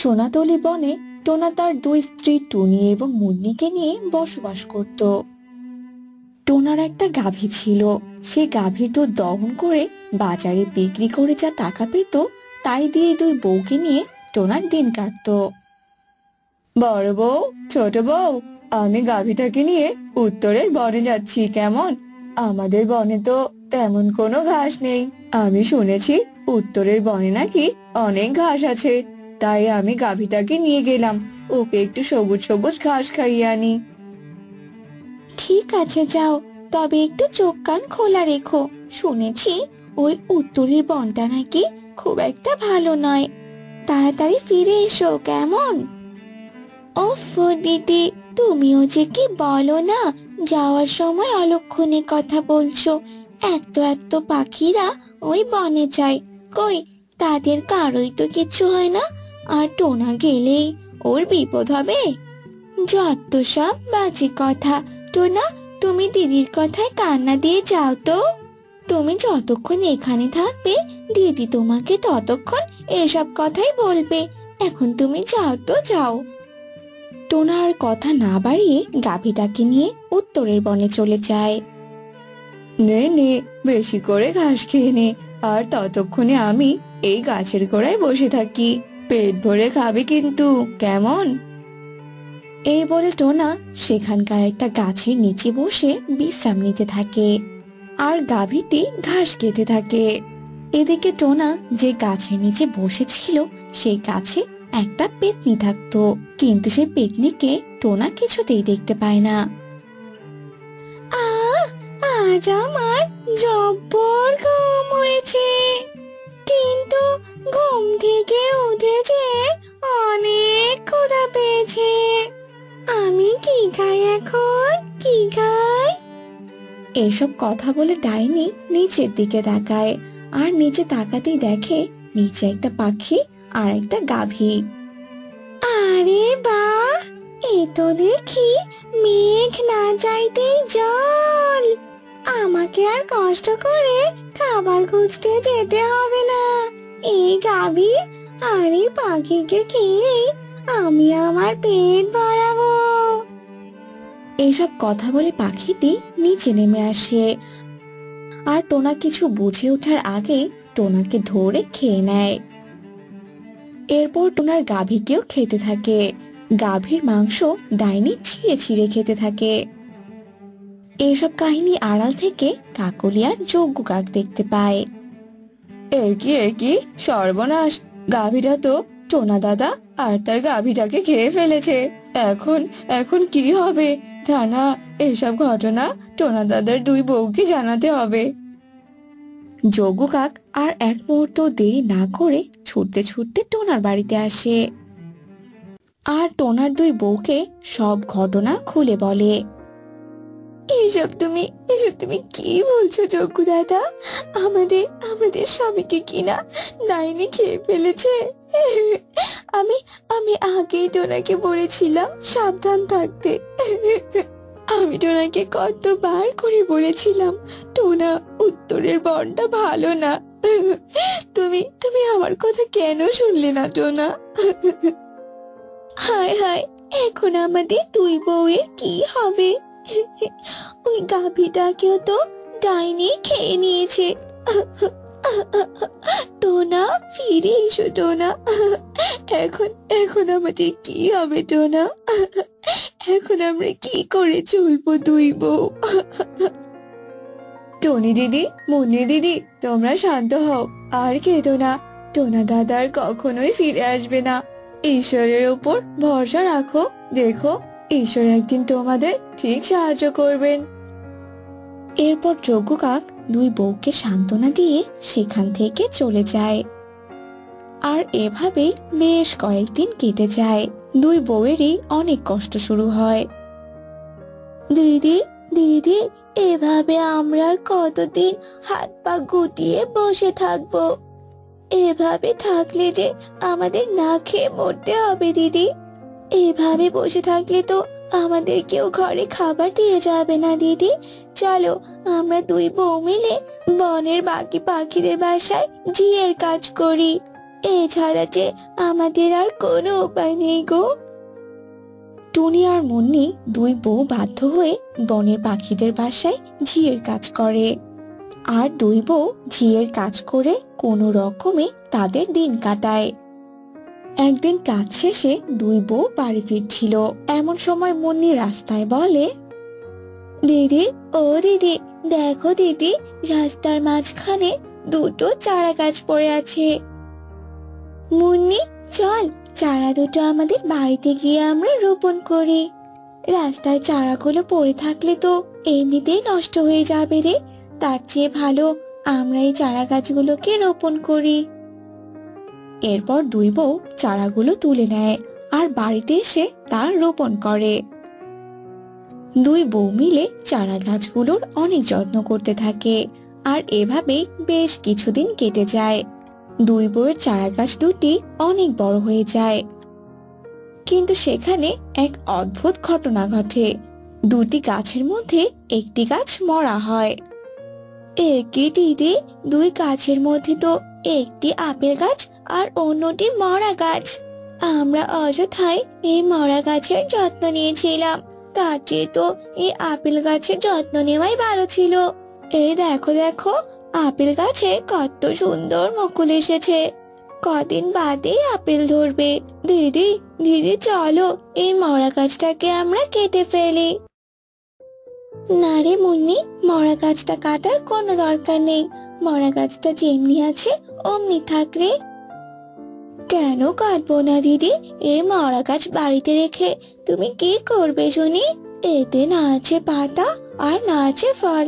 সোনাতলি বনে টোনা তার দুই স্ত্রী টুনি এবং মুন্নিকে নিয়ে বসবাস করত। টোনার একটা গাভী ছিল। সে গাভীর দুধ দহন করে বাজারে বিক্রি করে যা টাকা পেত তাই দিয়ে দুই বউকে নিয়ে টোনার দিন কাটতো। বড় বউ, ছোট বউ, আমি গাভীটাকে নিয়ে উত্তরের বনে যাচ্ছি, কেমন? আমাদের বনে তো তেমন কোনো ঘাস নেই। আমি শুনেছি উত্তরের বনে নাকি অনেক ঘাস আছে, তাই আমি গাভীটাকে নিয়ে গেলাম ওকে একটু সবুজ সবুজ ঘাস খাইয়ে আনি। ঠিক আছে, যাও, তবে একটু চোখ কান খোলা রেখো। শুনেছি ওই উত্তরের বনটা নাকি খুব একটা ভালো নয়। তাড়াতাড়ি ফিরে এসো, কেমন? ওফ দিদি, তুমিও যে কি বলো না, যাওয়ার সময় অলক্ষণে কথা বলছো। এত এত পাখিরা ওই বনে যায়, কই তাদের কারোই তো কিছু হয় না, আর টোনা গেলেই ওর বিপদ হবে। যত সব বাজে কথা। টোনা, তুমি দিদির কথায় কান্না দিয়ে যাও তো। তুমি যতক্ষণ এখানে থাকবে দিদি তোমাকে ততক্ষণ এসব কথাই বলবে। এখন তুমি যাও তো, যাও। টোনা আর কথা না বাড়িয়ে গাভীটাকে নিয়ে উত্তরের বনে চলে যায়। নে নে, বেশি করে ঘাস খেয়ে নে, আর ততক্ষণে আমি এই গাছের গোড়ায় বসে থাকি। পেট ভরে খাবি কিন্তু, কেমন? এই বলে টোনা সেখানকার একটা গাছের নিচে বসে বিশ্রাম নিতে থাকে, আর গাভীটি ঘাস খেতে থাকে। এদিকে টোনা যে গাছের নিচে বসেছিল সেই গাছে একটা পেত্নী থাকতো, কিন্তু সেই পেত্নীকে টোনা কিছুতেই দেখতে পায় না। আজ আমার জব্বর ঘুম হয়েছে, কিন্তু ঘুম থেকে উঠেছে অনেক ক্ষুধা পেয়েছে। আমি কি খাই এখন, কি খাই? এসব কথা বলে ডাইনি নিচের দিকে তাকায়, আর নিচে তাকাতেই দেখে নিচে একটা পাখি আর একটা গাভী। আরে বাহ, এ তো দেখি মেঘ না চাইতেই জল। আমাকে আর কষ্ট করে খাবার খুঁজতে যেতে হবে না। এই গাভী আর এই পাখিকে খেয়ে আমি আমার পেট ভরাবো। এইসব কথা বলে পাখিটি নিচে নেমে আসে, আর টোনা কিছু বুঝে ওঠার আগে টোনাকে ধরে খেয়ে নেয়। এরপর টোনার গাভীকেও খেতে থাকে। গাভীর মাংস ডাইনি ছিঁড়ে ছিঁড়ে খেতে থাকে। এইসব কাহিনী আড়াল থেকে কাকলিয়ার যজ্ঞ কাক দেখতে পায়। এ কি সর্বনাশ! গাভীটা তো টোনা দাদা আর তার গাভীটাকে খেয়ে ফেলেছে। এখন এখন কি হবে? না, এসব ঘটনা টোনা দাদার দুই বউকে জানাতে হবে। যজ্ঞ কাক আর এক মুহূর্ত দেরি না করে ছুটতে ছুটতে টোনার বাড়িতে আসে, আর টোনার দুই বউকে সব ঘটনা খুলে বলে। এসব তুমি কি বলছো যজ্ঞ দাদা? আমাদের আমাদের স্বামীকে কিনা ডাইনি খেয়ে ফেলেছে। আমি আমি আগেই টোনাকে বলেছিলাম সাবধান থাকতে। আমি টোনাকে কতবার করে বলেছিলাম টোনা, উত্তরের বনটা ভালো না। তুমি তুমি আমার কথা কেন শুনলে না টোনা? হায় হায়, এখন আমাদের দুই বউয়ের কি হবে? ওই গাভীটাকেও তো ডাইনি খেয়ে নিয়েছে। টোনা, ফিরে এসো টোনা। এখন এখন আমাদের কি হবে টোনা? এখন আমরা কি করে চলবো দুই বউ? টনি দিদি, মুন্নি দিদি, তোমরা শান্ত হও, আর কেঁদো না। টোনা দাদার কখনোই ফিরে আসবে না। ঈশ্বরের উপর ভরসা রাখো, দেখো ঈশ্বর একদিন তোমাদের ঠিক সাহায্য করবেন। এরপর যজ্ঞ কাক দুই বউকে সান্ত্বনা দিয়ে সেখান থেকে চলে যায়। আর এভাবেই বেশ কয়েকদিন কেটে যায়। দুই বউয়েরই অনেক কষ্ট শুরু হয়। দিদি, দিদি, এভাবে আমরা আর কতদিন হাত পা গুটিয়ে বসে থাকবো? এভাবে থাকলে যে আমাদের না খেয়ে মরতে হবে দিদি। এভাবে বসে থাকলে তো আমাদের কেউ ঘরে খাবার দিয়ে যাবে না দিদি। চলো আমরা দুই বউ মিলে বনের বাকি পাখিদের বাসায় ঝিয়ের কাজ করি। এছাড়া যে আমাদের আর কোনো উপায় নেই গো। টুনি আর মুন্নি দুই বউ বাধ্য হয়ে বনের পাখিদের বাসায় ঝিয়ের কাজ করে। আর দুই বউ ঝিয়ের কাজ করে কোনো রকমে তাদের দিন কাটায়। একদিন কাজ শেষে দুই বউ বাড়ি ফিরছিল, এমন সময় মুন্নি রাস্তায় বলে, দিদি, ও দিদি, দেখো দিদি, রাস্তার মাঝখানে দুটো চারা গাছ পড়ে আছে। মুন্নি, চল, চারা দুটো আমাদের বাড়িতে গিয়ে আমরা রোপণ করি। রাস্তায় চারাগুলো পড়ে থাকলে তো এমনিতেই নষ্ট হয়ে যাবে রে, তার চেয়ে ভালো আমরা এই চারা গাছগুলোকে রোপণ করি। এরপর দুই বউ চারাগুলো তুলে নেয় আর বাড়িতে এসে তা রোপণ করে। দুই বউ মিলে চারা গাছগুলোর অনেক যত্ন করতে থাকে, আর এভাবেই বেশ কিছুদিন কেটে যায়। দুই বউয়ের চারা গাছ দুটি অনেক বড় হয়ে যায়। কিন্তু সেখানে এক অদ্ভুত ঘটনা ঘটে। দুটি গাছের মধ্যে একটি গাছ মরা হয়। একই দিদি, দুই গাছের মধ্যে তো একটি আপেল গাছ আর অন্যটি মরা গাছ। আমরা অযথাই এই মরা গাছের যত্ন নিয়েছিলাম, তার চেয়ে তো এই আপেল গাছের যত্ন নেওয়াই ভালো ছিল। এই দেখো দেখো, আপেল গাছে কত সুন্দর মুকুল এসেছে, কদিন বাদে আপেল ধরবে। দিদি দিদি, চলো এই মরা গাছটাকে আমরা কেটে ফেলি। না রে মুন্নি, মরা গাছটা কাটার কোনো দরকার নেই, মরা গাছটা যেমনি আছে অমনি থাক রে। কেন কাটবো না দিদি? এই মরা গাছ বাড়িতে রেখে তুমি কি করবে শুনি? এতে না আছে পাতা আর না আছে ফল,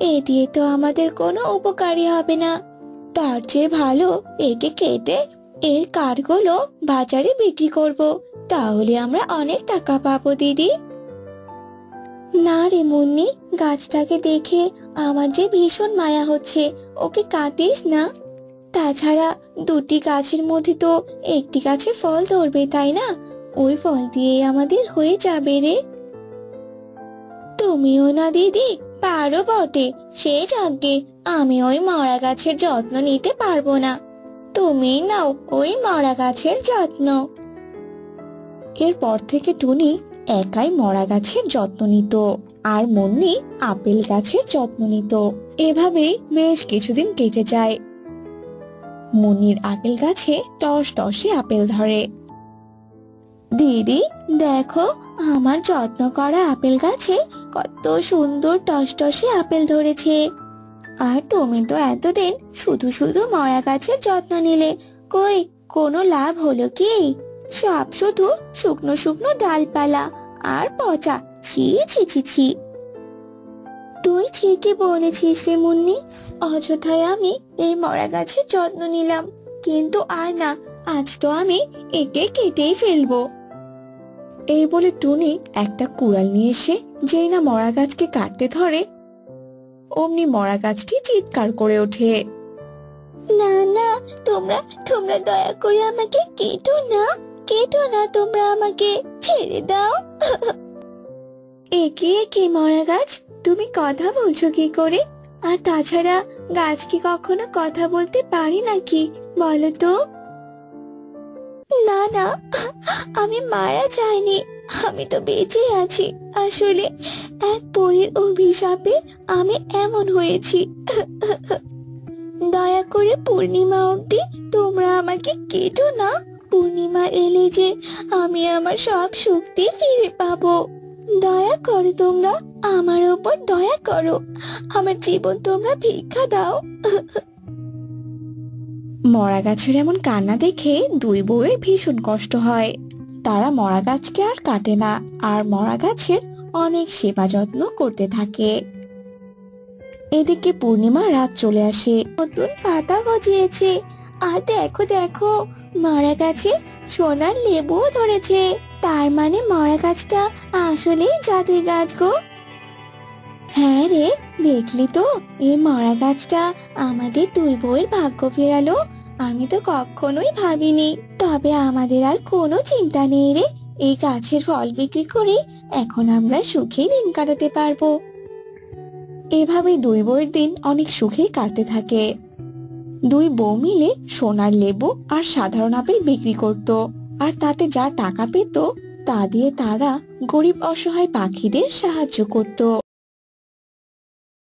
এ দিয়ে তো আমাদের কোনো উপকারই হবে না। তার চেয়ে ভালো একে কেটে এর কাঠগুলো বাজারে বিক্রি করব, তাহলে আমরা অনেক টাকা পাবো দিদি। না রে মুন্নি, গাছটাকে দেখে আমার যে ভীষণ মায়া হচ্ছে, ওকে কাটিস না। তাছাড়া দুটি গাছের মধ্যে তো একটি গাছে ফল ধরবে, তাই না? ওই ফল দিয়ে আমাদের হয়ে যাবে রে। তুমিও না দিদি পারো বটে, সে যাকে আমি ওই মরা গাছের যত্ন নিতে পারবো না, তুমি নাও ওই মরা গাছের যত্ন। এরপর থেকে টুনি একাই মরা গাছের যত্ন নিত, আর মুন্নি আপেল গাছের যত্ন নিত। এভাবেই বেশ কিছুদিন কেটে যায়। মুন্নির আপেল গাছে টস টসে আপেল ধরে। দিদি দেখো, আমার যত্ন করা আপেল গাছে কত সুন্দর টসটসে আপেল ধরেছে। আর তুমি তো এতদিন শুধু শুধু মরা গাছের যত্ন নিলে, কই কোনো লাভ হলো কি? সব শুধু শুকনো শুকনো ডালপালা আর পচা, ছি ছি ছি ছি। তুই ঠিকই বলেছিস রে মুন্নি, অযথায় আমি এই মরা গাছের যত্ন নিলাম, কিন্তু আর না, আজ তো আমি একে কেটেই ফেলবো। এই বলে টুনি একটা কুড়াল নিয়ে এসে যেই না মরা গাছকে কাটতে ধরে, অমনি মরা গাছটি চিৎকার করে ওঠে, না না, তোমরা তোমরা দয়া করে আমাকে কেটো না, কেটো না, তোমরা আমাকে ছেড়ে দাও। একে একে মরা গাছ, তুমি কথা বলছো কি করে? আর তাছাড়া গাছ কি কখনো কথা বলতে পারে নাকি, বলো তো? না না, আমি মারা যাইনি, আমি তো বেঁচে আছি। আসলে এক পরীর অভিশাপে আমি এমন হয়েছি। দয়া করে পূর্ণিমা অবধি তোমরা আমাকে কেটো না, পূর্ণিমা এলে যে আমি আমার সব শক্তি ফিরে পাবো। দয়া করো, তোমরা আমার উপর দয়া করো, আমার জীবন তোমরা ভিক্ষা দাও। মরা গাছের এমন কান্না দেখে দুই বউয়ের ভীষণ কষ্ট হয়। তারা মরা গাছকে আর কাটে না, আর মরা গাছের অনেক সেবা যত্ন করতে থাকে। এদিকে পূর্ণিমা রাত চলে আসে, নতুন পাতা গজিয়েছে, আর দেখো দেখো, মরা গাছে সোনার লেবুও ধরেছে। তার মানে মরা গাছটা আসলেই জাদুই গাছ গো। হ্যাঁ রে, দেখলি তো, এই মরা গাছটা আমাদের দুই বউয়ের ভাগ্য ফেরালো। আমি তো কখনোই ভাবিনি। তবে আমাদের আর কোনো চিন্তা নেই রে, এই গাছের ফল বিক্রি করে এখন আমরা সুখে দিন কাটাতে পারবো। এভাবে দুই বউয়ের দিন অনেক সুখেই কাটতে থাকে। দুই বউ মিলে সোনার লেবু আর সাধারণ আপেল বিক্রি করত, আর তাতে যা টাকা পেত তা দিয়ে তারা গরিব অসহায় পাখিদের সাহায্য করত।